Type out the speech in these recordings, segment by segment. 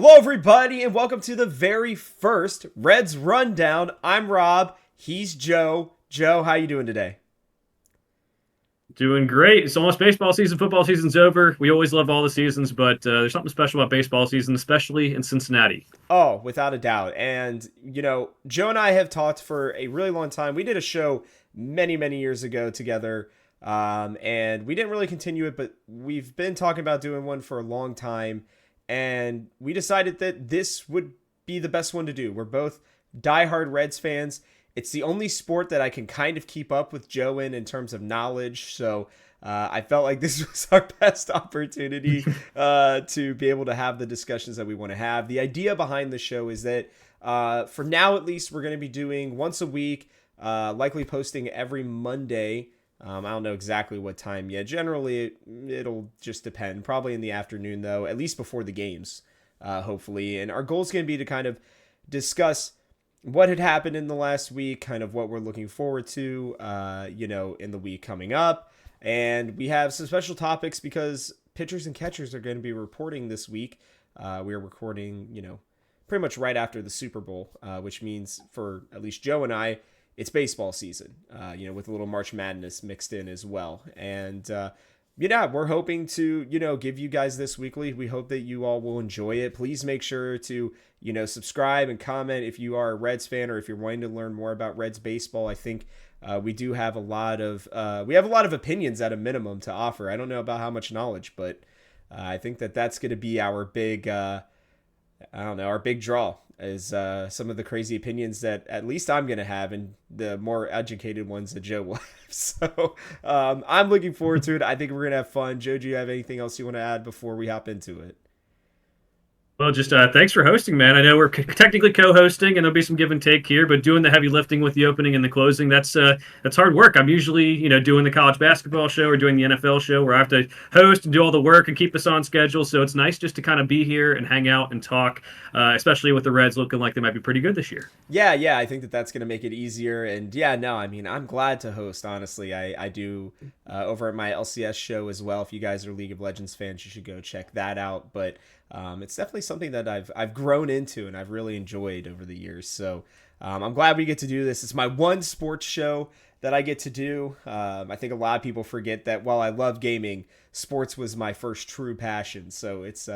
Hello, everybody, and welcome to the very first Reds Rundown. I'm Rob. He's Joe. Joe, how you doing today? Doing great. It's almost baseball season. Football season's over. We always love all the seasons, but there's something special about baseball season, especially in Cincinnati. Oh, without a doubt. And, Joe and I have talked for a really long time. We did a show many, many years ago together, and we didn't really continue it, but we've been talking about doing one for a long time. And we decided that this would be the best one to do. We're both diehard Reds fans. It's the only sport that I can kind of keep up with Joe in terms of knowledge. So I felt like this was our best opportunity to be able to have the discussions that we want to have. The idea behind the show is that for now, at least, we're going to be doing once a week, likely posting every Monday. I don't know exactly what time yet. Generally, it'll just depend. Probably in the afternoon, though, at least before the games, hopefully. And our goal is going to be to kind of discuss what had happened in the last week, kind of what we're looking forward to, in the week coming up. And we have some special topics because pitchers and catchers are going to be reporting this week. We are recording, pretty much right after the Super Bowl, which means for at least Joe and I, it's baseball season, with a little March Madness mixed in as well. And, we're hoping to, give you guys this weekly. We hope that you all will enjoy it. Please make sure to, subscribe and comment if you are a Reds fan or if you're wanting to learn more about Reds baseball. I think we do have a lot of opinions at a minimum to offer. I don't know about how much knowledge, but I think that that's going to be our big, our big draw is some of the crazy opinions that at least I'm going to have and the more educated ones that Joe will have. So I'm looking forward to it. I think we're going to have fun. Joe, do you have anything else you want to add before we hop into it? Well, just thanks for hosting, man. I know we're technically co-hosting, and there'll be some give and take here, but doing the heavy lifting with the opening and the closing, that's hard work. I'm usually, doing the college basketball show or doing the NFL show where I have to host and do all the work and keep us on schedule. So it's nice just to kind of be here and hang out and talk, especially with the Reds looking like they might be pretty good this year. Yeah, I think that that's going to make it easier. And I'm glad to host, honestly. I do over at my LCS show as well. If you guys are League of Legends fans, you should go check that out. But it's definitely something that I've grown into and I've really enjoyed over the years. So I'm glad we get to do this. It's my one sports show that I get to do. I think a lot of people forget that while I love gaming, sports was my first true passion. So it's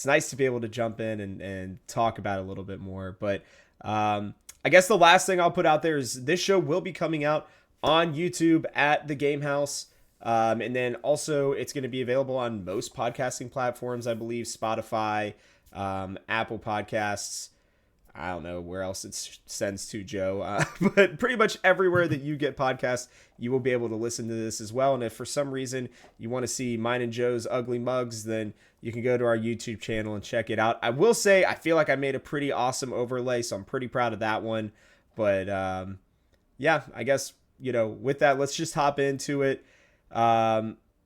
nice to be able to jump in and talk about it a little bit more. But I guess the last thing I'll put out there is this show will be coming out on YouTube at the Game House. And then also it's going to be available on most podcasting platforms, I believe, Spotify, Apple Podcasts. I don't know where else it sends to, Joe, but pretty much everywhere that you get podcasts, you will be able to listen to this as well. And if for some reason you want to see mine and Joe's ugly mugs, then you can go to our YouTube channel and check it out. I will say, I feel like I made a pretty awesome overlay, so I'm pretty proud of that one. But I guess, with that, let's just hop into it.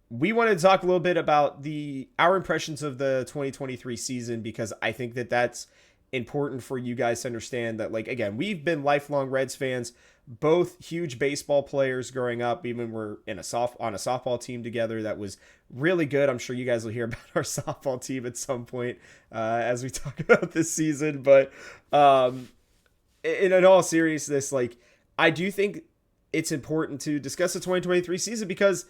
We wanted to talk a little bit about our impressions of the 2023 season, because I think that that's important for you guys to understand that, again, we've been lifelong Reds fans, both huge baseball players growing up. Even we're on a softball team together that was really good. I'm sure you guys will hear about our softball team at some point as we talk about this season. But in all seriousness, I do think it's important to discuss the 2023 season because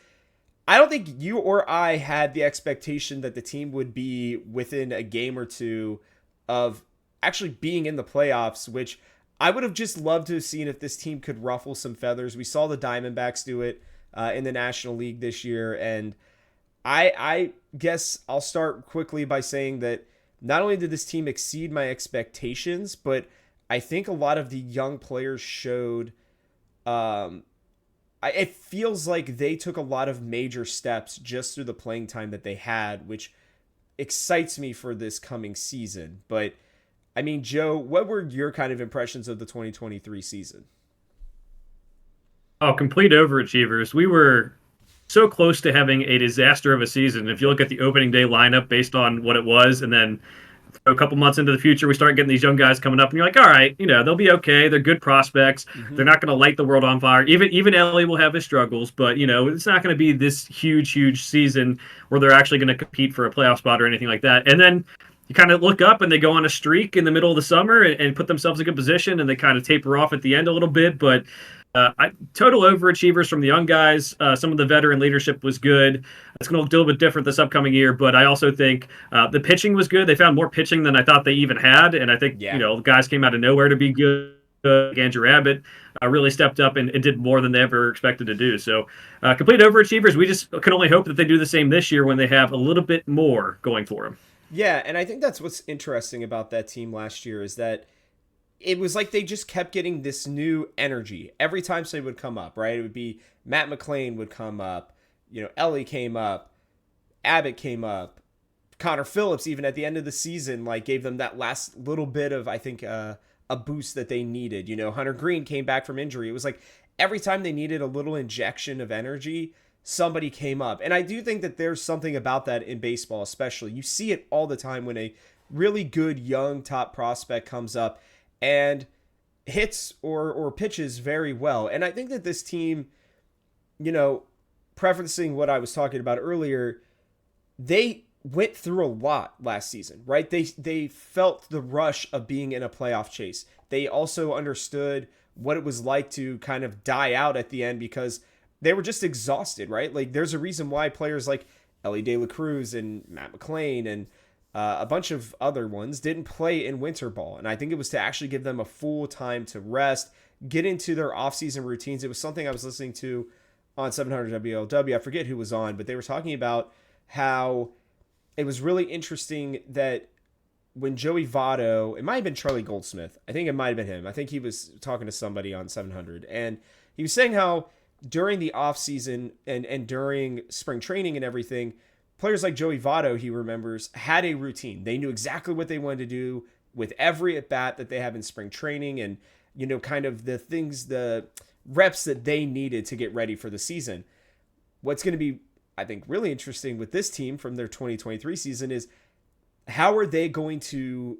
I don't think you or I had the expectation that the team would be within a game or two of actually being in the playoffs, which I would have just loved to have seen if this team could ruffle some feathers. We saw the Diamondbacks do it in the National League this year. And I guess I'll start quickly by saying that not only did this team exceed my expectations, but I think a lot of the young players showed it feels like they took a lot of major steps just through the playing time that they had, which excites me for this coming season. But Joe, what were your kind of impressions of the 2023 season? Oh, complete overachievers. We were so close to having a disaster of a season. If you look at the opening day lineup based on what it was, and then a couple months into the future, we start getting these young guys coming up, and you're like, all right, they'll be okay. They're good prospects. Mm-hmm. They're not going to light the world on fire. Even Ellie will have his struggles, but it's not going to be this huge season where they're actually going to compete for a playoff spot or anything like that. And then you kind of look up and they go on a streak in the middle of the summer and put themselves in a good position, and they kind of taper off at the end a little bit. But total overachievers from the young guys. Some of the veteran leadership was good. It's going to look a little bit different this upcoming year, but I also think the pitching was good. They found more pitching than I thought they even had, and I think the guys came out of nowhere to be good. Andrew Abbott really stepped up and did more than they ever expected to do. So complete overachievers. We just can only hope that they do the same this year when they have a little bit more going for them. Yeah, and I think that's what's interesting about that team last year is that it was like they just kept getting this new energy every time somebody would come up, right? It would be Matt McClain would come up, Ellie came up, Abbott came up, Connor Phillips even at the end of the season like gave them that last little bit of I think a boost that they needed. Hunter Green came back from injury. It was like every time they needed a little injection of energy, somebody came up. And I do think that there's something about that in baseball, especially. You see it all the time when a really good young top prospect comes up and hits or pitches very well. And I think that this team, preferencing what I was talking about earlier, they went through a lot last season, right? They felt the rush of being in a playoff chase. They also understood what it was like to kind of die out at the end because they were just exhausted, right? Like there's a reason why players like Ellie De La Cruz and Matt McClain and a bunch of other ones didn't play in winter ball. And I think it was to actually give them a full time to rest, get into their offseason routines. It was something I was listening to on 700 WLW. I forget who was on, but they were talking about how it was really interesting that when Joey Votto, it might have been Charlie Goldsmith. I think it might have been him. I think he was talking to somebody on 700. And he was saying how during the offseason and during spring training and everything, players like Joey Votto, he remembers, had a routine. They knew exactly what they wanted to do with every at-bat that they have in spring training and, kind of the reps that they needed to get ready for the season. What's going to be, I think, really interesting with this team from their 2023 season is how are they going to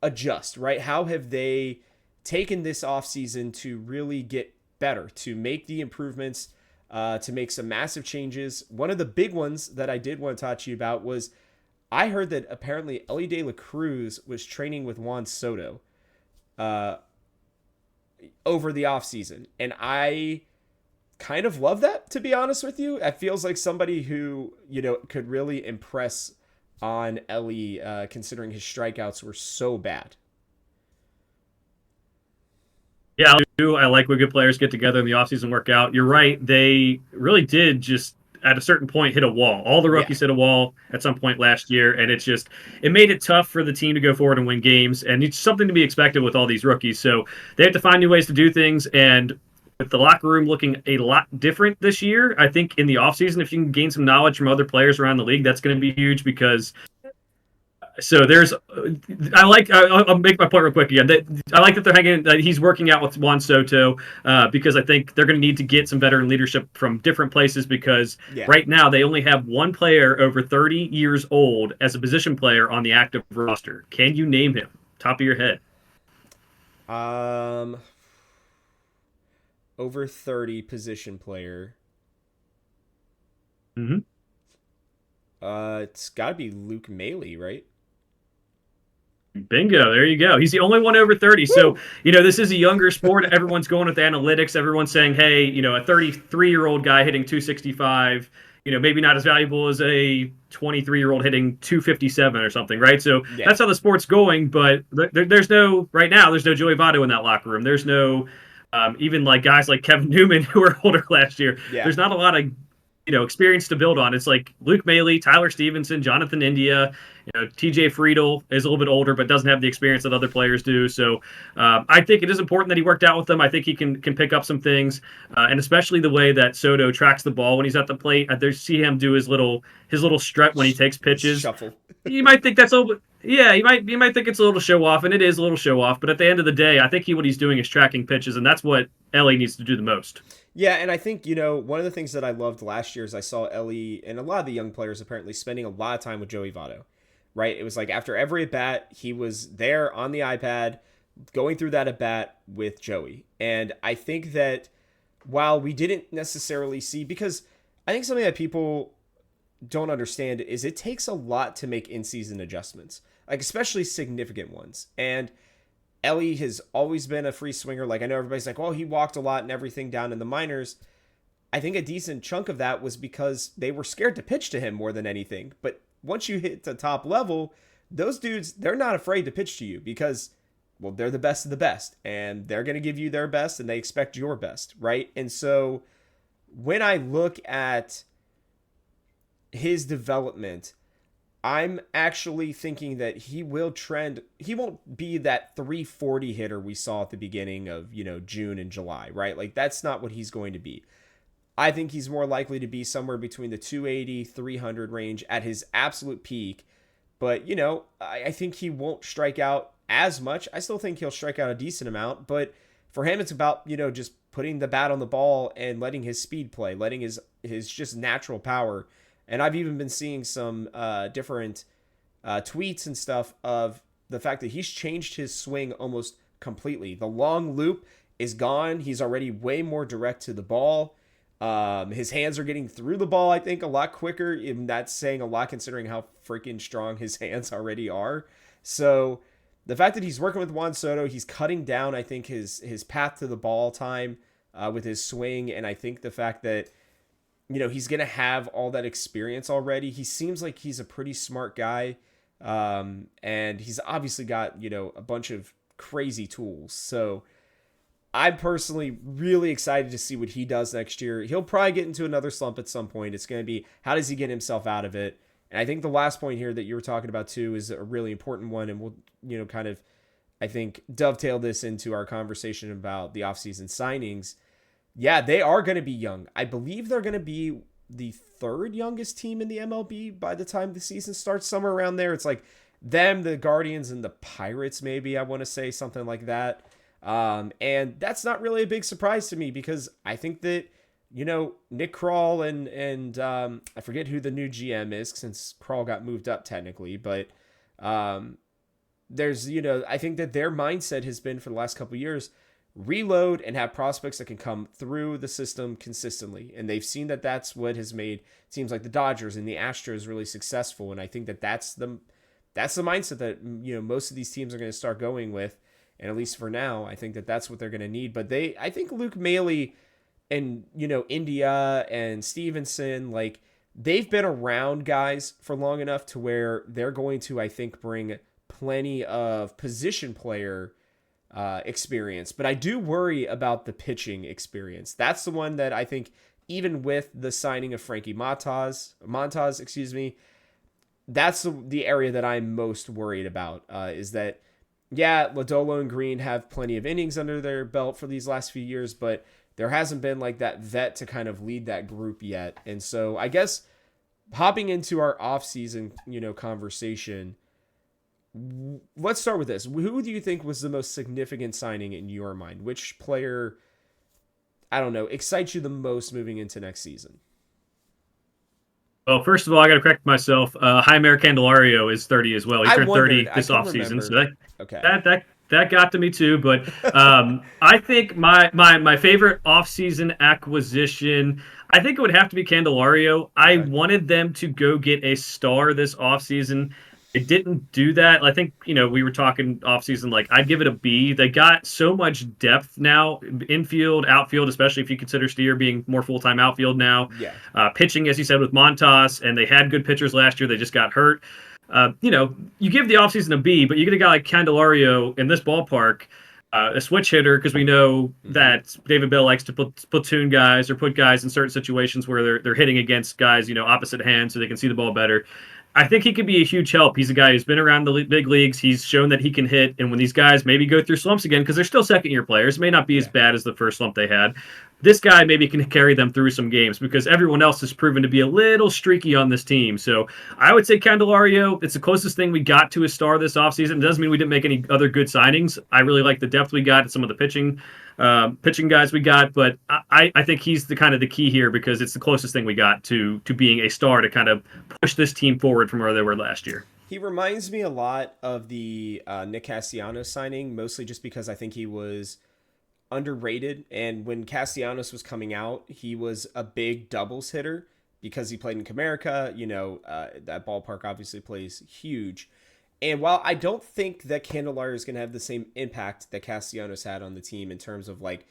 adjust, right? How have they taken this offseason to really get better, to make the improvements, to make some massive changes? One of the big ones that I did want to talk to you about was I heard that apparently Ellie De La Cruz was training with Juan Soto over the offseason. And I kind of love that, to be honest with you. It feels like somebody who, could really impress on Ellie, considering his strikeouts were so bad. Yeah, I like when good players get together in the offseason workout. You're right. They really did just at a certain point hit a wall. All the rookies hit a wall at some point last year, and it made it tough for the team to go forward and win games, and it's something to be expected with all these rookies. So they have to find new ways to do things, and with the locker room looking a lot different this year, I think in the offseason, if you can gain some knowledge from other players around the league, that's going to be huge because I'll make my point real quick again. I like that they're hanging. He's working out with Juan Soto because I think they're going to need to get some veteran leadership from different places because right now they only have one player over 30 years old as a position player on the active roster. Can you name him? Top of your head. Over 30 position player. Mm-hmm. It's got to be Luke Maile, right? Bingo. There you go. He's the only one over 30. Woo! So, this is a younger sport. Everyone's going with analytics. Everyone's saying, hey, a 33-year-old guy hitting 265, maybe not as valuable as a 23-year-old hitting 257 or something, right? So that's how the sport's going. But there's no Joey Votto in that locker room. There's no even like guys like Kevin Newman who were older last year. Yeah. There's not a lot of experience to build on. It's like Luke Maile, Tyler Stevenson, Jonathan India, TJ Friedel is a little bit older, but doesn't have the experience that other players do. So I think it is important that he worked out with them. I think he can pick up some things, and especially the way that Soto tracks the ball when he's at the plate. I see him do his little strut when he takes pitches. Shuffle. You might think that's a little bit. Yeah, you might think it's a little show off, and it is a little show off. But at the end of the day, I think what he's doing is tracking pitches, and that's what Ellie needs to do the most. Yeah, and I think, one of the things that I loved last year is I saw Ellie and a lot of the young players apparently spending a lot of time with Joey Votto, right? It was like after every at-bat, he was there on the iPad going through that at-bat with Joey. And I think that while we didn't necessarily see, because I think something that people don't understand is it takes a lot to make in-season adjustments. like especially significant ones. And Ellie has always been a free swinger. Like I know everybody's like, well, he walked a lot and everything down in the minors. I think a decent chunk of that was because they were scared to pitch to him more than anything. But once you hit the top level, those dudes, they're not afraid to pitch to you because, well, they're the best of the best and they're going to give you their best and they expect your best, right? And so when I look at his development, I'm actually thinking that he will trend. He won't be that 340 hitter we saw at the beginning of, June and July, right? Like that's not what he's going to be. I think he's more likely to be somewhere between the 280, 300 range at his absolute peak. But, I think he won't strike out as much. I still think he'll strike out a decent amount. But for him, it's about, just putting the bat on the ball and letting his speed play, letting his just natural power. And I've even been seeing some different tweets and stuff of the fact that he's changed his swing almost completely. The long loop is gone. He's already way more direct to the ball. His hands are getting through the ball, I think, a lot quicker. And that's saying a lot considering how freaking strong his hands already are. So the fact that he's working with Juan Soto, he's cutting down, I think, his path to the ball time with his swing. And I think the fact that, he's going to have all that experience already. He seems like he's a pretty smart guy. And he's obviously got, a bunch of crazy tools. So I'm personally really excited to see what he does next year. He'll probably get into another slump at some point. It's going to be, how does he get himself out of it? And I think the last point here that you were talking about too is a really important one. And we'll, kind of, I think, dovetail this into our conversation about the offseason signings. Yeah, they are going to be young. I believe they're going to be the third youngest team in the MLB by the time the season starts, somewhere around there. It's like them, the Guardians, and the Pirates, maybe, I want to say something like that. And that's not really a big surprise to me because I think that, Nick Kroll and I forget who the new GM is since Kroll got moved up technically, but there's, I think that their mindset has been for the last couple of years, reload and have prospects that can come through the system consistently. And they've seen that that's what has made teams like the Dodgers and the Astros really successful. And I think that that's the mindset that, most of these teams are going to start going with. And at least for now, I think that that's what they're going to need. But I think Luke Maile and, India and Stevenson, like they've been around guys for long enough to where they're going to, I think, bring plenty of position player experience. But I do worry about the pitching experience. That's the one that I think, even with the signing of Frankie Montas, that's the area that I'm most worried about is that, yeah, Lodolo and Green have plenty of innings under their belt for these last few years, but there hasn't been like that vet to kind of lead that group yet. And so I guess hopping into our offseason, conversation, let's start with this. Who do you think was the most significant signing in your mind? Which player, I don't know, excites you the most moving into next season? Well, first of all, I got to correct myself. Jeimer Candelario is 30 as well. He turned 30 this offseason, so that got to me too. But I think my favorite offseason acquisition, I think it would have to be Candelario. Okay. I wanted them to go get a star this offseason. It didn't do that. I think, we were talking offseason, like I'd give it a B. They got so much depth now, infield, outfield, especially if you consider Steer being more full-time outfield now. Yeah. Pitching, as you said, with Montas, and they had good pitchers last year. They just got hurt. You give the offseason a B, but you get a guy like Candelario in this ballpark, a switch hitter, because we know that David Bell likes to platoon guys or put guys in certain situations where they're hitting against guys, opposite hands so they can see the ball better. I think he could be a huge help. He's a guy who's been around the big leagues. He's shown that he can hit. And when these guys maybe go through slumps again, because they're still second-year players, it may not be as bad as the first slump they had. This guy maybe can carry them through some games because everyone else has proven to be a little streaky on this team. So I would say Candelario, it's the closest thing we got to a star this offseason. It doesn't mean we didn't make any other good signings. I really like the depth we got and some of the pitching guys we got, but I think he's the kind of the key here because it's the closest thing we got to being a star to kind of push this team forward from where they were last year. He reminds me a lot of the Nick Castellanos signing, mostly just because I think he was underrated. And when Castellanos was coming out, he was a big doubles hitter because he played in Comerica. That ballpark obviously plays huge. And while I don't think that Candelario is going to have the same impact that Castellanos had on the team in terms of like,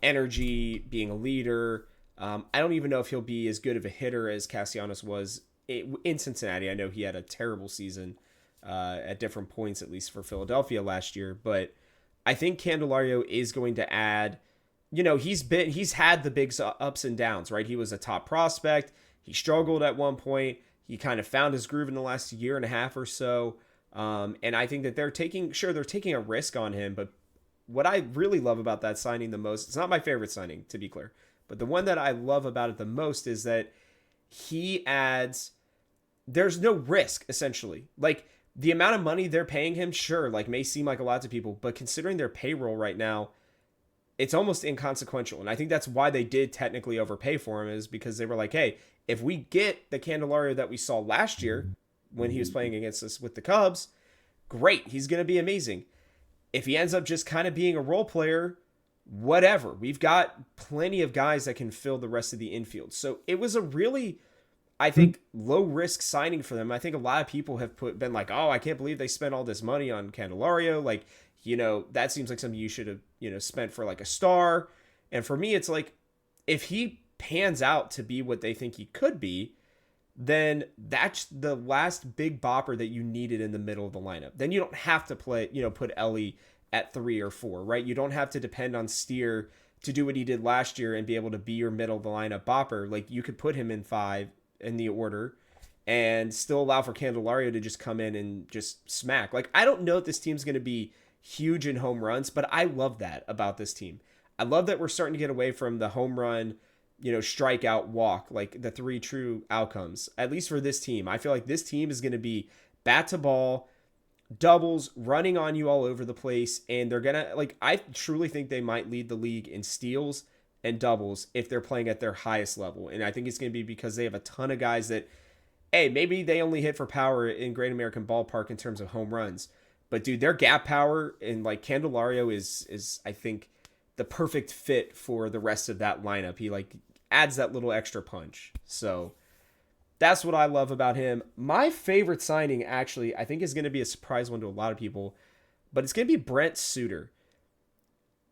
energy, being a leader, I don't even know if he'll be as good of a hitter as Castellanos was in Cincinnati. I know he had a terrible season at different points, at least for Philadelphia last year. But I think Candelario is going to add, he's had the big ups and downs, right? He was a top prospect. He struggled at one point. He kind of found his groove in the last year and a half or so. And I think that they're taking a risk on him. But what I really love about that signing the most, it's not my favorite signing, to be clear, but the one that I love about it the most is that there's no risk, essentially. Like, the amount of money they're paying him, sure, like, may seem like a lot to people, but considering their payroll right now, it's almost inconsequential. And I think that's why they did technically overpay for him, is because they were like, hey, if we get the Candelario that we saw last year when he was playing against us with the Cubs, great, he's going to be amazing. If he ends up just kind of being a role player, whatever. We've got plenty of guys that can fill the rest of the infield. So it was a really, I think, low-risk signing for them. I think a lot of people have been like, oh, I can't believe they spent all this money on Candelario. Like, that seems like something you should have, spent for like a star. And for me, it's like, if he pans out to be what they think he could be, then that's the last big bopper that you needed in the middle of the lineup. Then you don't have to put Ellie at 3 or 4, right? You don't have to depend on Steer to do what he did last year and be able to be your middle of the lineup bopper. Like, you could put him in 5 in the order and still allow for Candelario to just come in and just smack. Like, I don't know if this team's going to be huge in home runs, but I love that about this team. I love that we're starting to get away from the home run, strikeout, walk, like the 3 true outcomes, at least for this team. I feel like this team is going to be bat to ball, doubles, running on you all over the place. And they're going to, like, I truly think they might lead the league in steals and doubles if they're playing at their highest level. And I think it's going to be because they have a ton of guys that, hey, maybe they only hit for power in Great American Ballpark in terms of home runs. But dude, their gap power and like Candelario is I think the perfect fit for the rest of that lineup. He like adds that little extra punch. So that's what I love about him. My favorite signing, actually, I think is going to be a surprise one to a lot of people, but it's going to be Brent Suter.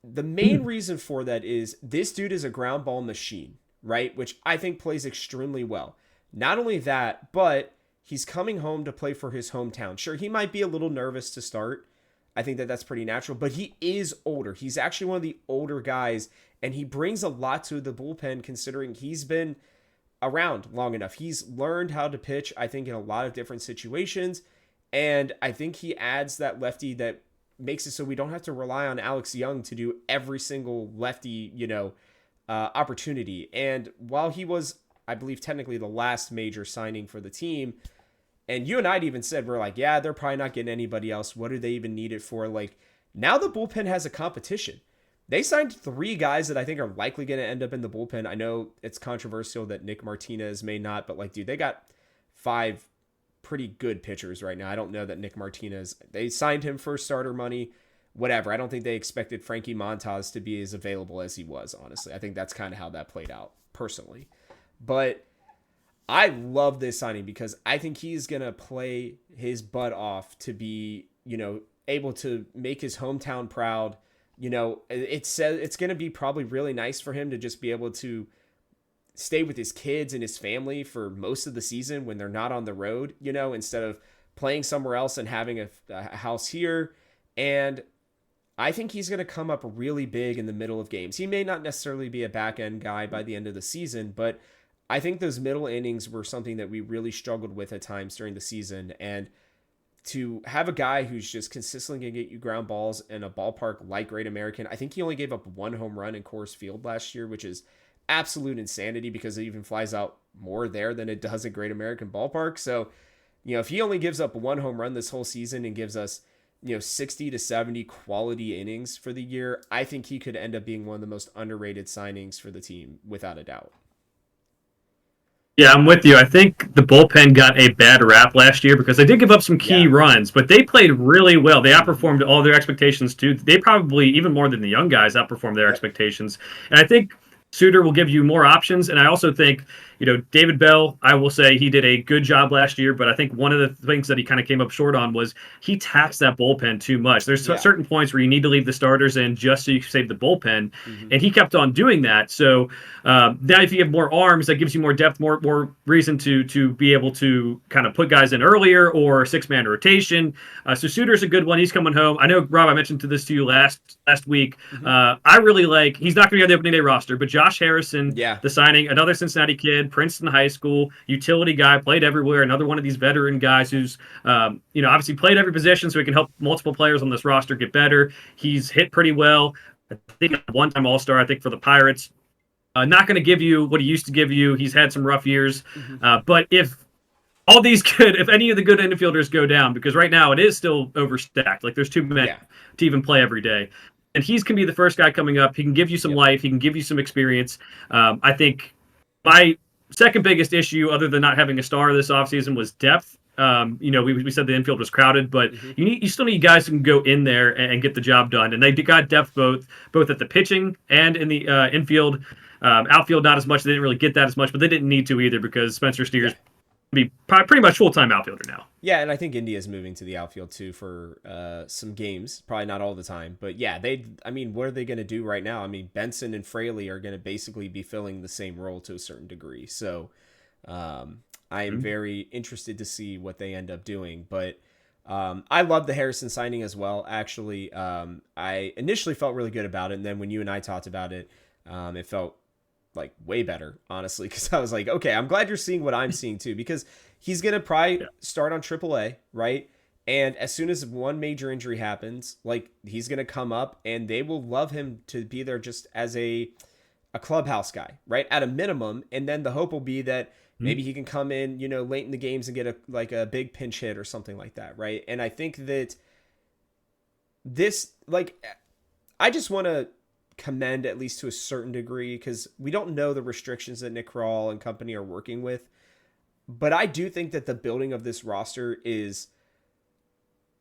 The main reason for that is this dude is a ground ball machine, right? Which I think plays extremely well. Not only that, but he's coming home to play for his hometown. Sure, he might be a little nervous to start. I think that that's pretty natural, but he is older. He's actually one of the older guys, and he brings a lot to the bullpen considering he's been around long enough. He's learned how to pitch, I think, in a lot of different situations, and I think he adds that lefty that makes it so we don't have to rely on Alex Young to do every single lefty, opportunity. And while he was, I believe, technically the last major signing for the team, and you and I even said, we're like, yeah, they're probably not getting anybody else. What do they even need it for? Like, now the bullpen has a competition. They signed 3 guys that I think are likely going to end up in the bullpen. I know it's controversial that Nick Martinez may not, but like, dude, they got 5 pretty good pitchers right now. I don't know that Nick Martinez, they signed him for starter money, whatever. I don't think they expected Frankie Montas to be as available as he was, honestly. I think that's kind of how that played out personally. But I love this signing because I think he's going to play his butt off to be, able to make his hometown proud. It's going to be probably really nice for him to just be able to stay with his kids and his family for most of the season when they're not on the road, instead of playing somewhere else and having a house here. And I think he's going to come up really big in the middle of games. He may not necessarily be a back end guy by the end of the season, but I think those middle innings were something that we really struggled with at times during the season. And to have a guy who's just consistently going to get you ground balls in a ballpark like Great American, I think he only gave up 1 home run in Coors Field last year, which is absolute insanity because it even flies out more there than it does at Great American Ballpark. So, if he only gives up 1 home run this whole season and gives us, 60 to 70 quality innings for the year, I think he could end up being one of the most underrated signings for the team without a doubt. Yeah, I'm with you. I think the bullpen got a bad rap last year because they did give up some key runs, but they played really well. They outperformed all their expectations too. They probably, even more than the young guys, outperformed their expectations. And I think Suter will give you more options. And I also think, David Bell, I will say he did a good job last year, but I think one of the things that he kind of came up short on was he taxed that bullpen too much. There's Yeah. certain points where you need to leave the starters in just so you can save the bullpen. Mm-hmm. And he kept on doing that. So now if you have more arms, that gives you more depth, more reason to be able to kind of put guys in earlier or 6-man rotation. So Suter's a good one. He's coming home. I know, Rob, I mentioned this to you last week. Mm-hmm. I really like, he's not going to be on the opening day roster, but Josh Harrison, Yeah. the signing, another Cincinnati kid, Princeton High School, utility guy, played everywhere, another one of these veteran guys who's, obviously played every position so he can help multiple players on this roster get better. He's hit pretty well. I think a one-time All-Star, I think, for the Pirates. Not going to give you what he used to give you. He's had some rough years. Mm-hmm. But if any of the good infielders go down, because right now it is still overstacked, like there's too many to even play every day. And he's can be the first guy coming up. He can give you some life. He can give you some experience. I think my second biggest issue, other than not having a star this offseason, was depth. We said the infield was crowded, but you still need guys who can go in there and get the job done. And they got depth both at the pitching and in the infield. Outfield, not as much. They didn't really get that as much, but they didn't need to either because Spencer Steer's be pretty much full-time outfielder now. Yeah, and I think India's moving to the outfield too for some games. Probably not all the time, but yeah, what are they going to do right now? I mean, Benson and Fraley are going to basically be filling the same role to a certain degree. So I am very interested to see what they end up doing. But I love the Harrison signing as well. Actually, I initially felt really good about it, and then when you and I talked about it, it felt like way better, honestly, because I was like, okay, I'm glad you're seeing what I'm seeing too, because he's gonna probably start on AAA, right? And as soon as one major injury happens, like he's gonna come up, and they will love him to be there just as a clubhouse guy, right? At a minimum, and then the hope will be that maybe he can come in, late in the games and get a big pinch hit or something like that, right? And I think that this, I just want to commend at least to a certain degree, because we don't know the restrictions that Nick Krall and company are working with, but I do think that the building of this roster is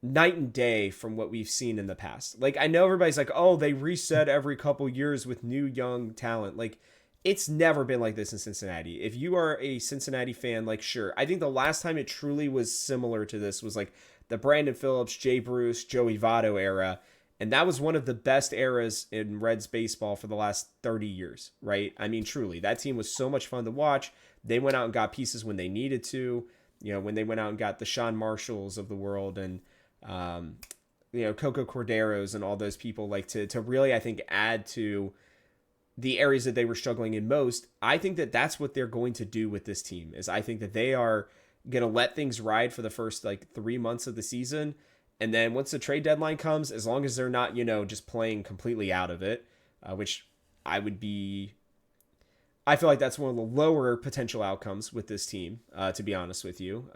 night and day from what we've seen in the past. Like, I know everybody's like, oh, they reset every couple years with new young talent. Like, it's never been like this in Cincinnati. If you are a Cincinnati fan, like, sure, I think the last time it truly was similar to this was like the Brandon Phillips, Jay Bruce, Joey Votto era. And that was one of the best eras in Reds baseball for the last 30 years, right? I mean, truly, that team was so much fun to watch. They went out and got pieces when they needed to, when they went out and got the Sean Marshalls of the world and, Coco Corderos and all those people, like to really, I think, add to the areas that they were struggling in most. I think that that's what they're going to do with this team, is I think that they are going to let things ride for the first 3 months of the season. And then once the trade deadline comes, as long as they're not, just playing completely out of it, which I feel like that's one of the lower potential outcomes with this team, to be honest with you.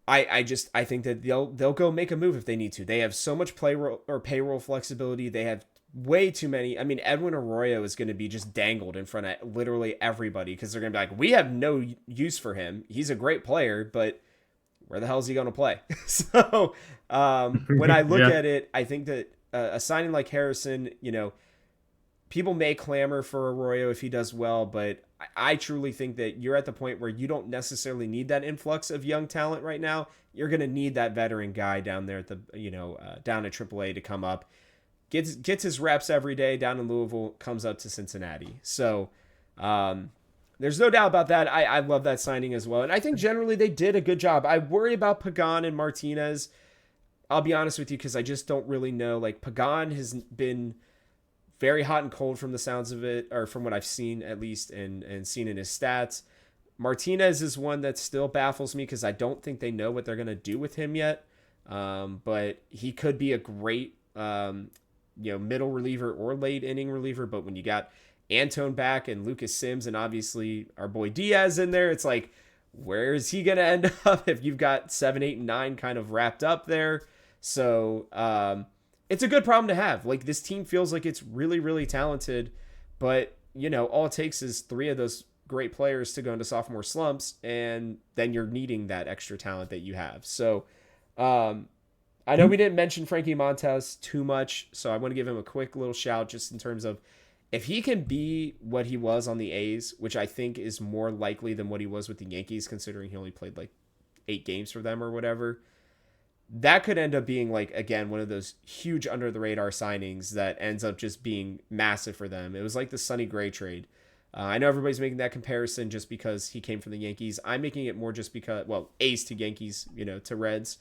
I think that they'll go make a move if they need to. They have so much payroll flexibility. They have way too many. I mean, Edwin Arroyo is going to be just dangled in front of literally everybody, because they're going to be like, we have no use for him. He's a great player, but where the hell is he going to play? So when I look at it, I think that a signing like Harrison, people may clamor for Arroyo if he does well, but I truly think that you're at the point where you don't necessarily need that influx of young talent right now. You're going to need that veteran guy down there at the, down at AAA to come up, gets his reps every day down in Louisville, comes up to Cincinnati. So, there's no doubt about that. I love that signing as well. And I think generally they did a good job. I worry about Pagan and Martinez. I'll be honest with you, because I just don't really know. Like, Pagan has been very hot and cold from the sounds of it, or from what I've seen at least, and seen in his stats. Martinez is one that still baffles me, because I don't think they know what they're going to do with him yet. But he could be a great, middle reliever or late inning reliever. But when you got Antone back and Lucas Sims and obviously our boy Diaz in there, it's like, where is he going to end up if you've got 7, 8, and 9 kind of wrapped up there? So it's a good problem to have. Like, this team feels like it's really, really talented, but all it takes is 3 of those great players to go into sophomore slumps, and then you're needing that extra talent that you have. So I know we didn't mention Frankie Montas too much, so I want to give him a quick little shout just in terms of if he can be what he was on the A's, which I think is more likely than what he was with the Yankees, considering he only played like 8 games for them or whatever, that could end up being like, again, one of those huge under the radar signings that ends up just being massive for them. It was like the Sonny Gray trade. I know everybody's making that comparison just because he came from the Yankees. I'm making it more just because, well, A's to Yankees, to Reds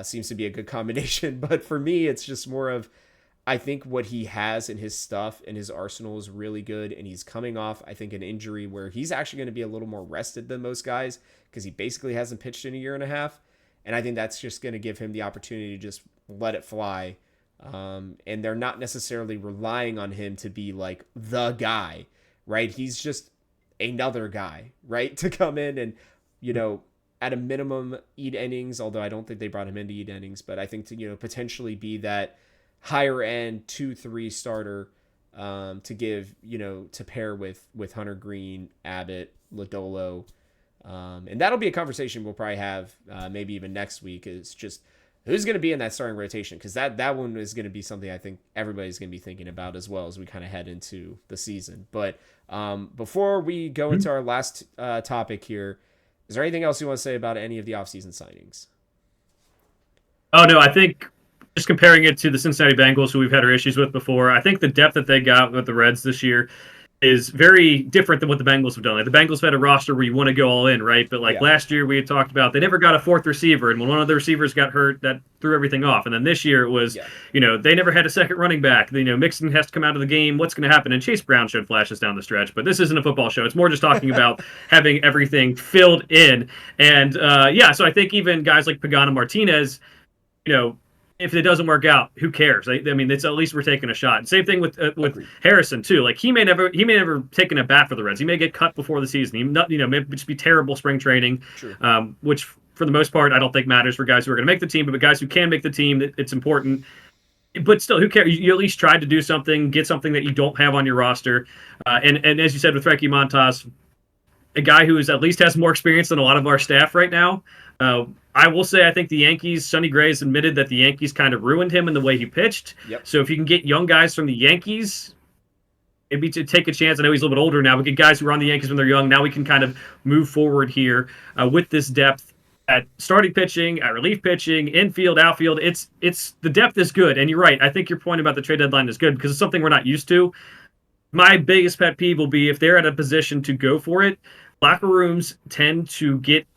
seems to be a good combination. But for me, it's just more of, I think what he has in his stuff in his arsenal is really good. And he's coming off, I think, an injury where he's actually going to be a little more rested than most guys because he basically hasn't pitched in a year and a half. And I think that's just going to give him the opportunity to just let it fly. And they're not necessarily relying on him to be like the guy, right? He's just another guy, right? To come in and, at a minimum eat innings, although I don't think they brought him in to eat innings, but I think to, potentially be that higher end 2-3 starter to give, to pair with Hunter Green, Abbott, Lodolo. And that'll be a conversation we'll probably have maybe even next week, is just who's going to be in that starting rotation, because that one is going to be something I think everybody's going to be thinking about as well as we kind of head into the season. But before we go into our last topic here, is there anything else you want to say about any of the offseason signings? Oh, no, I think just comparing it to the Cincinnati Bengals, who we've had our issues with before, I think the depth that they got with the Reds this year is very different than what the Bengals have done. Like the Bengals had a roster where you want to go all in, right? But last year we had talked about they never got a fourth receiver, and when one of the receivers got hurt, that threw everything off. And then this year it was, they never had a second running back. Mixon has to come out of the game. What's going to happen? And Chase Brown showed flashes down the stretch, but this isn't a football show. It's more just talking about having everything filled in. And so I think even guys like Pagano Martinez, if it doesn't work out, who cares? I mean, it's at least we're taking a shot. Same thing with Harrison too. Like he may never take a bat for the Reds. He may get cut before the season. He may just be terrible spring training, which for the most part I don't think matters for guys who are going to make the team. But guys who can make the team, it's important. But still, who cares? You at least tried to do something, get something that you don't have on your roster. And as you said with Frankie Montas, a guy who at least has more experience than a lot of our staff right now. I will say I think the Yankees, Sonny Gray has admitted that the Yankees kind of ruined him in the way he pitched. Yep. So if you can get young guys from the Yankees, maybe to take a chance. I know he's a little bit older now, but get guys who are on the Yankees when they're young. Now we can kind of move forward here with this depth at starting pitching, at relief pitching, infield, outfield. It's the depth is good. And you're right. I think your point about the trade deadline is good because it's something we're not used to. My biggest pet peeve will be if they're at a position to go for it, locker rooms tend to get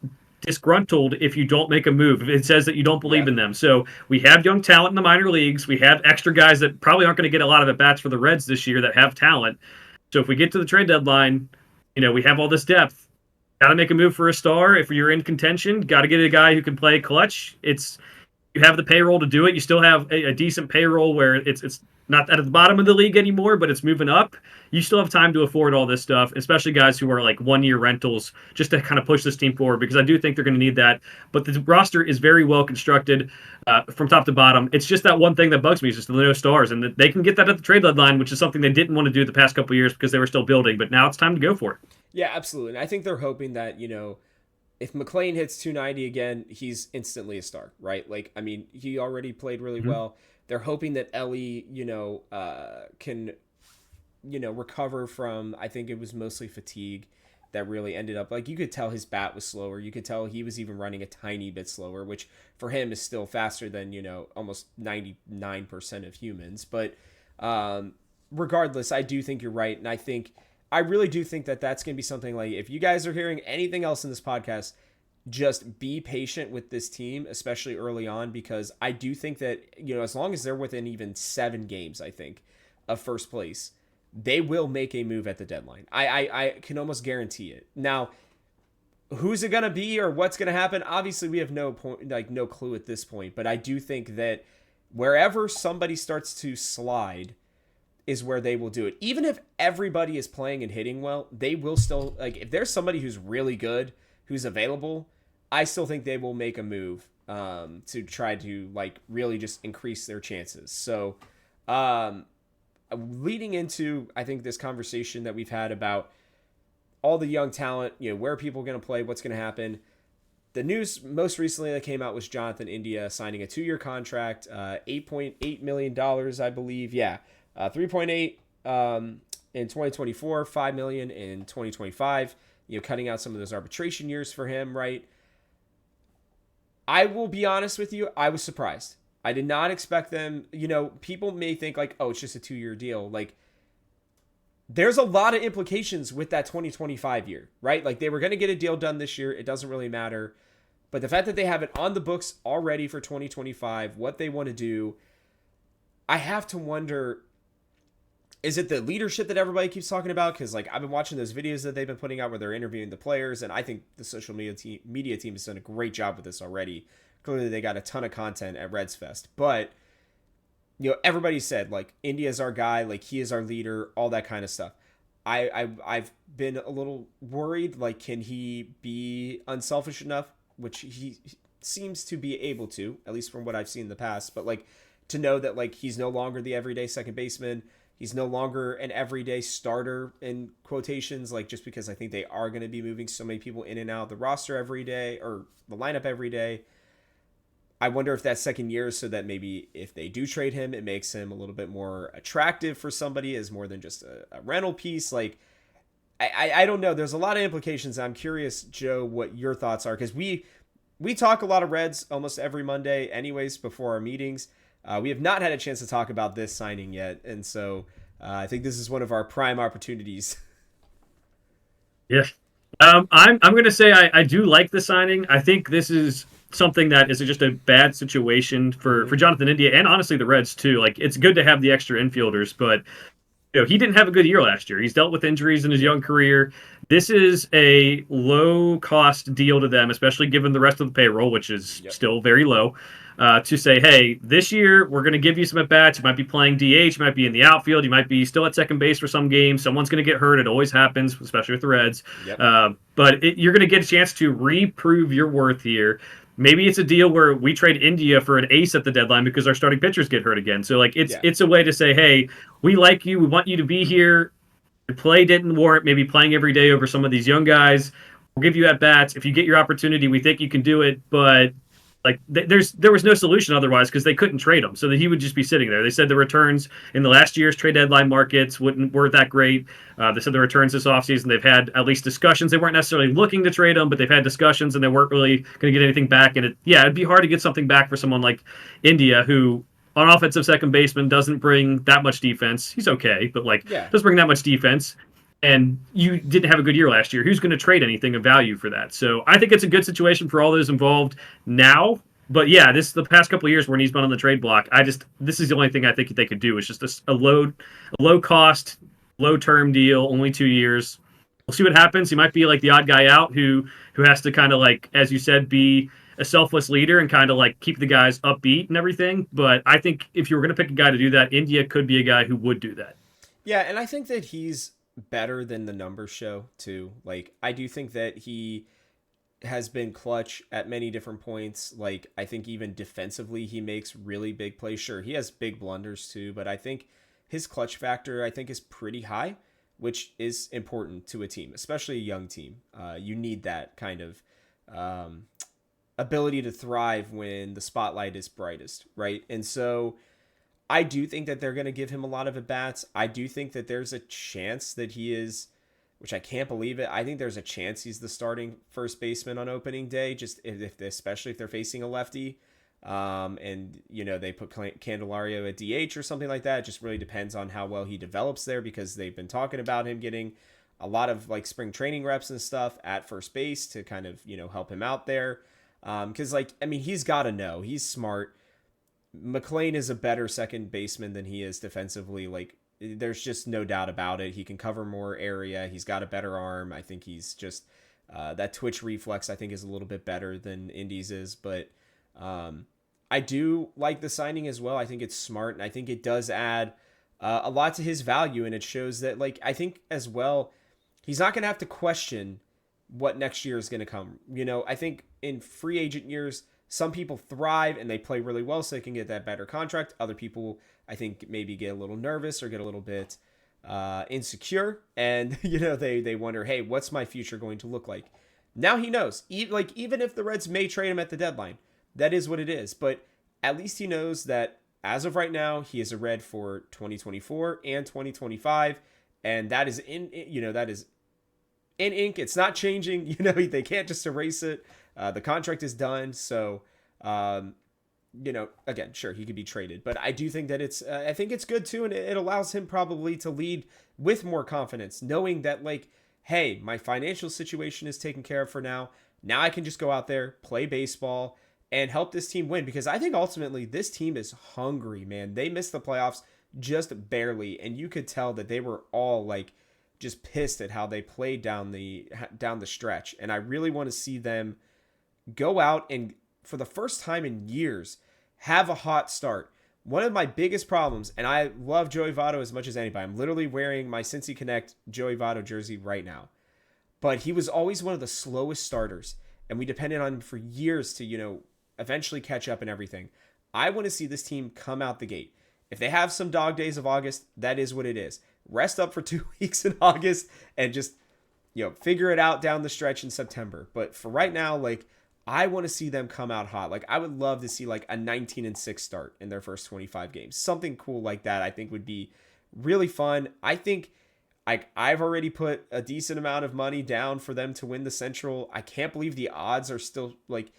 disgruntled if you don't make a move, if it says that you don't believe in them. So we have young talent in the minor leagues. We have extra guys that probably aren't going to get a lot of at-bats for the Reds this year that have talent. So if we get to the trade deadline, we have all this depth. Got to make a move for a star. If you're in contention, got to get a guy who can play clutch. You have the payroll to do it. You still have a decent payroll where it's not at the bottom of the league anymore, but it's moving up. You still have time to afford all this stuff, especially guys who are like 1-year rentals, just to kind of push this team forward, because I do think they're going to need that. But the roster is very well constructed from top to bottom. It's just that one thing that bugs me is just the no stars, and they can get that at the trade deadline, which is something they didn't want to do the past couple of years because they were still building. But now it's time to go for it. Yeah, absolutely. And I think they're hoping that, if McLean hits 290 again, he's instantly a star, right? Like, I mean, he already played really well. They're hoping that Ellie, can, recover from, I think it was mostly fatigue that really ended up, like, you could tell his bat was slower. You could tell he was even running a tiny bit slower, which for him is still faster than, almost 99% of humans. But regardless, I do think you're right. And I really do think that that's going to be something like, if you guys are hearing anything else in this podcast, just be patient with this team, especially early on, because I do think that, as long as they're within even 7 games, I think, of first place, they will make a move at the deadline. I can almost guarantee it. Now, who's it going to be or what's going to happen? Obviously, we have no clue at this point, but I do think that wherever somebody starts to slide is where they will do it. Even if everybody is playing and hitting well, they will still, like, if there's somebody who's really good, who's available, I still think they will make a move to try to, like, really just increase their chances. So leading into, I think, this conversation that we've had about all the young talent, where people are going to play, what's going to happen. The news most recently that came out was Jonathan India signing a 2-year contract, $8.8 million, I believe. Yeah. 3.8 in 2024, 5 million in 2025. Cutting out some of those arbitration years for him, right? I will be honest with you, I was surprised. I did not expect them. People may think like, oh, it's just a 2-year deal. Like, there's a lot of implications with that 2025 year, right? Like, they were going to get a deal done this year. It doesn't really matter. But the fact that they have it on the books already for 2025, what they want to do, I have to wonder, is it the leadership that everybody keeps talking about? Because, like, I've been watching those videos that they've been putting out where they're interviewing the players, and I think the social media team has done a great job with this already. Clearly, they got a ton of content at Reds Fest. But, everybody said, like, India's our guy, like, he is our leader, all that kind of stuff. I've been a little worried, like, can he be unselfish enough? Which he seems to be able to, at least from what I've seen in the past. But, like, to know that, like, he's no longer the everyday second baseman. He's no longer an everyday starter in quotations, like, just because I think they are going to be moving so many people in and out of the roster every day, or the lineup every day. I wonder if that second year is so that maybe if they do trade him, it makes him a little bit more attractive for somebody as more than just a rental piece. Like, I don't know. There's a lot of implications. I'm curious, Joe, what your thoughts are, because we talk a lot of Reds almost every Monday anyways before our meetings. We have not had a chance to talk about this signing yet, and so I think this is one of our prime opportunities. Yeah. I'm going to say I do like the signing. I think this is something that is just a bad situation for Jonathan India, and honestly the Reds too. Like, it's good to have the extra infielders, but he didn't have a good year last year. He's dealt with injuries in his young career. This is a low-cost deal to them, especially given the rest of the payroll, which is still very low, to say, hey, this year we're going to give you some at-bats. You might be playing DH. You might be in the outfield. You might be still at second base for some games. Someone's going to get hurt. It always happens, especially with the Reds. But you're going to get a chance to reprove your worth here. Maybe it's a deal where we trade India for an ace at the deadline because our starting pitchers get hurt again. So, like, it's a way to say, hey, we like you. We want you to be here. The play didn't warrant maybe playing every day over some of these young guys. We'll give you at-bats. If you get your opportunity, we think you can do it. But, like, there was no solution otherwise because they couldn't trade him. So that he would just be sitting there. They said the returns in the last year's trade deadline markets weren't that great. They said the returns this offseason, they've had at least discussions. They weren't necessarily looking to trade him, but they've had discussions and they weren't really going to get anything back. And it'd be hard to get something back for someone like India, who on offensive second baseman doesn't bring that much defense. He's okay, but doesn't bring that much defense. And you didn't have a good year last year. Who's going to trade anything of value for that? So I think it's a good situation for all those involved now. But yeah, the past couple of years when he's been on the trade block, this is the only thing I think they could do is just a low cost, low term deal, only 2 years. We'll see what happens. He might be like the odd guy out who has to kind of, like, as you said, be a selfless leader and kind of like keep the guys upbeat and everything. But I think if you were going to pick a guy to do that, India could be a guy who would do that. Yeah, and I think that he's better than the numbers show too. Like, I do think that he has been clutch at many different points. Like, I think even defensively he makes really big plays. Sure, he has big blunders too, but I think his clutch factor is pretty high, which is important to a team, especially a young team. You need that kind of ability to thrive when the spotlight is brightest, right? And so I do think that they're going to give him a lot of at-bats. I do think that there's a chance that he is, which I can't believe it, I think there's a chance he's the starting first baseman on opening day, just especially if they're facing a lefty. And, they put Candelario at DH or something like that. It just really depends on how well he develops there, because they've been talking about him getting a lot of, like, spring training reps and stuff at first base to kind of, help him out there. Because, he's got to know. He's smart. McLean is a better second baseman than he is defensively. Like, there's just no doubt about it. He can cover more area. He's got a better arm. I think he's just that twitch reflex, I think, is a little bit better than Indy's is. But I do like the signing as well. I think it's smart, and I think it does add a lot to his value. And it shows that, like, I think as well, he's not going to have to question what next year is going to come. I think in free agent years, some people thrive and they play really well so they can get that better contract. Other people, I think, maybe get a little nervous or get a little bit insecure. And, they wonder, hey, what's my future going to look like? Now he knows. Even if the Reds may trade him at the deadline, that is what it is. But at least he knows that as of right now, he is a Red for 2024 and 2025, and that is that is in ink. It's not changing. They can't just erase it. The contract is done. So, again, sure, he could be traded, but I do think that I think it's good too. And it allows him probably to lead with more confidence, knowing that like, hey, my financial situation is taken care of for now. Now I can just go out there, play baseball, and help this team win, because I think ultimately this team is hungry, man. They missed the playoffs just barely, and you could tell that they were all like just pissed at how they played down the stretch. And I really want to see them go out and, for the first time in years, have a hot start. One of my biggest problems, and I love Joey Votto as much as anybody. I'm literally wearing my Cincy Connect Joey Votto jersey right now. But he was always one of the slowest starters, and we depended on him for years to, eventually catch up and everything. I want to see this team come out the gate. If they have some dog days of August, that is what it is. Rest up for 2 weeks in August and just, figure it out down the stretch in September. But for right now, like, I want to see them come out hot. Like, I would love to see like a 19-6 start in their first 25 games. Something cool like that I think would be really fun. I think I've already put a decent amount of money down for them to win the Central. I can't believe the odds are still like,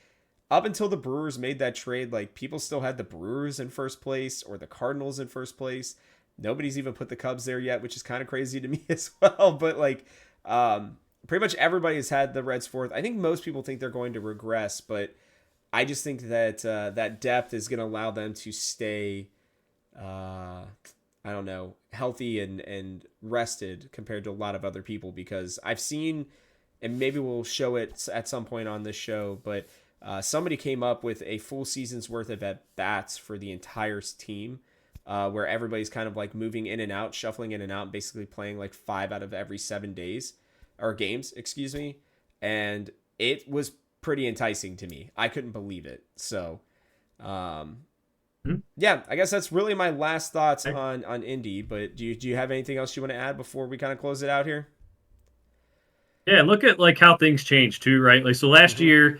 up until the Brewers made that trade, like, people still had the Brewers in first place or the Cardinals in first place. Nobody's even put the Cubs there yet, which is kind of crazy to me as well. But like, pretty much everybody has had the Reds fourth. I think most people think they're going to regress, but I just think that that depth is going to allow them to stay, healthy and rested compared to a lot of other people, because I've seen, and maybe we'll show it at some point on this show, but somebody came up with a full season's worth of at-bats for the entire team, where everybody's kind of like moving in and out, shuffling in and out, basically playing like 5 out of every 7 days, or games, excuse me. And it was pretty enticing to me. I couldn't believe it. So, yeah, I guess that's really my last thoughts on Indy. But do you have anything else you want to add before we kind of close it out here? Yeah, look at like how things changed too, right? Like, so last year,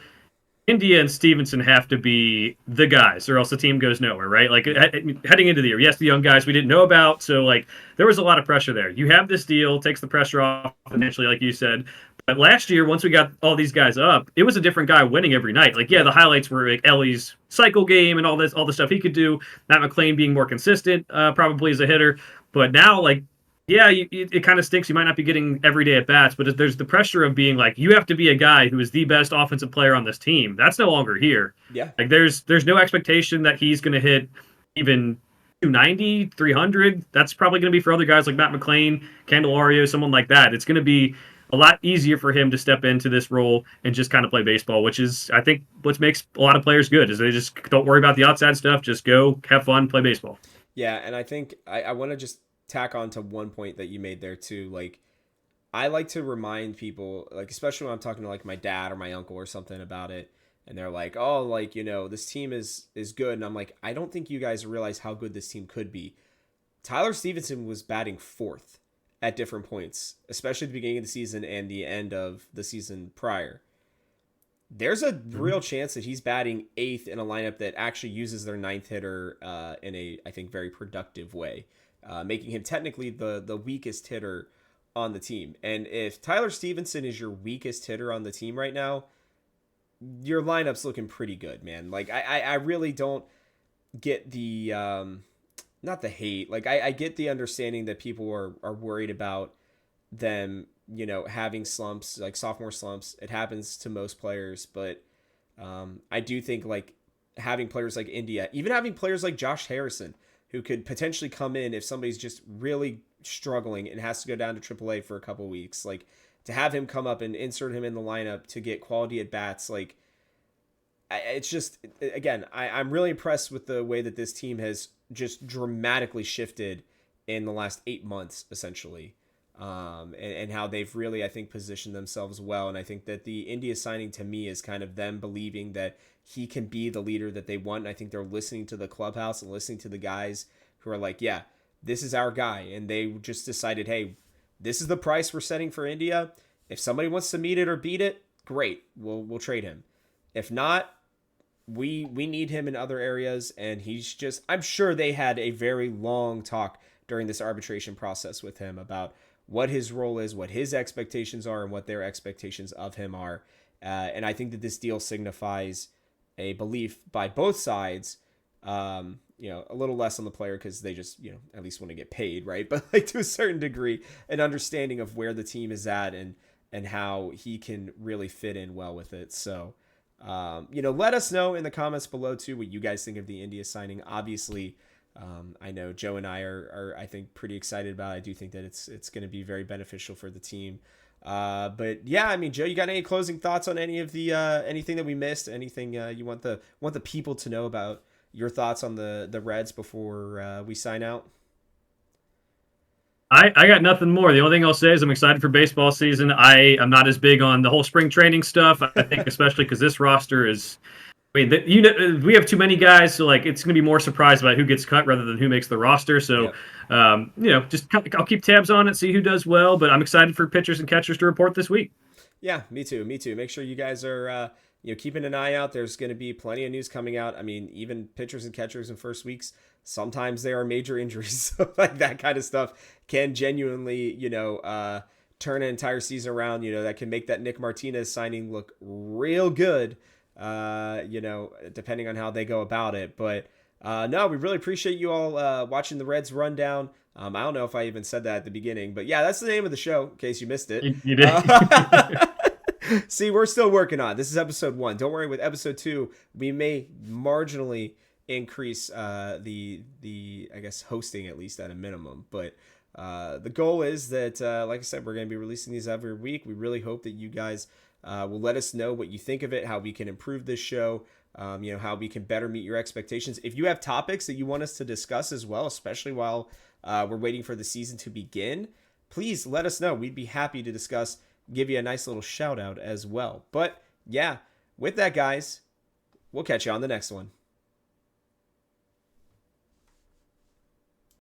India and Stevenson have to be the guys, or else the team goes nowhere, right? Like, heading into the year, yes, the young guys we didn't know about, so like there was a lot of pressure there. You have this deal, takes the pressure off financially, like you said. But last year, once we got all these guys up, it was a different guy winning every night. Like, yeah, the highlights were like Ellie's cycle game and all the stuff he could do. Matt McClain being more consistent, probably as a hitter. But now, like, yeah, it kind of stinks. You might not be getting everyday at bats, but there's the pressure of being like, you have to be a guy who is the best offensive player on this team. That's no longer here. Yeah. Like, there's no expectation that he's going to hit even 290, 300. That's probably going to be for other guys like Matt McClain, Candelario, someone like that. It's going to be a lot easier for him to step into this role and just kind of play baseball, which is, I think, what makes a lot of players good, is they just don't worry about the outside stuff. Just go have fun, play baseball. Yeah, and I think I want to just tack on to one point that you made there too. Like, I like to remind people, like, especially when I'm talking to like my dad or my uncle or something about it, and they're like, oh, like, this team is good. And I'm like, I don't think you guys realize how good this team could be. Tyler Stevenson was batting 4th at different points, especially at the beginning of the season and the end of the season prior. There's a real chance that he's batting 8th in a lineup that actually uses their 9th hitter in a, I think, very productive way. Making him technically the weakest hitter on the team. And if Tyler Stevenson is your weakest hitter on the team right now, your lineup's looking pretty good, man. Like, I really don't get the, not the hate. Like, I get the understanding that people are worried about them, having slumps, like sophomore slumps. It happens to most players, but I do think, like, having players like India, even having players like Josh Harrison, who could potentially come in if somebody's just really struggling and has to go down to AAA for a couple weeks. Like, to have him come up and insert him in the lineup to get quality at bats, like, it's just, again, I'm really impressed with the way that this team has just dramatically shifted in the last 8 months, essentially. And how they've really, I think, positioned themselves well. And I think that the India signing to me is kind of them believing that he can be the leader that they want. And I think they're listening to the clubhouse and listening to the guys who are like, yeah, this is our guy. And they just decided, hey, this is the price we're setting for India. If somebody wants to meet it or beat it, great. We'll trade him. If not, we need him in other areas, and he's just, I'm sure they had a very long talk during this arbitration process with him about what his role is, what his expectations are, and what their expectations of him are. And I think that this deal signifies a belief by both sides, a little less on the player because they just, at least want to get paid, right? But like to a certain degree, an understanding of where the team is at and how he can really fit in well with it. So, let us know in the comments below too what you guys think of the India signing. Obviously, I know Joe and I are I think pretty excited about it. I do think that it's going to be very beneficial for the team. But yeah, I mean, Joe, you got any closing thoughts on any of the anything that we missed? Anything you want the people to know about your thoughts on the Reds before we sign out? I got nothing more. The only thing I'll say is I'm excited for baseball season. I'm not as big on the whole spring training stuff. I think especially because this roster is, I mean, we have too many guys, so like it's going to be more surprised about who gets cut rather than who makes the roster. So, yep. I'll keep tabs on it, see who does well. But I'm excited for pitchers and catchers to report this week. Yeah, me too. Make sure you guys are keeping an eye out. There's going to be plenty of news coming out. I mean, even pitchers and catchers in first weeks, sometimes there are major injuries. So like that kind of stuff can genuinely, turn an entire season around. That can make that Nick Martinez signing look real good, depending on how they go about it. But no, we really appreciate you all watching the Reds rundown. I don't know if I even said that at the beginning, but yeah, that's the name of the show in case you missed it. You did. See, we're still working on it. This is episode 1. Don't worry, with episode 2, we may marginally increase the I guess hosting at least at a minimum. But the goal is that, like I said, we're going to be releasing these every week. We really hope that you guys will let us know what you think of it, how we can improve this show, how we can better meet your expectations. If you have topics that you want us to discuss as well, especially while we're waiting for the season to begin, please let us know. We'd be happy to discuss, give you a nice little shout out as well. But yeah, with that, guys, we'll catch you on the next one.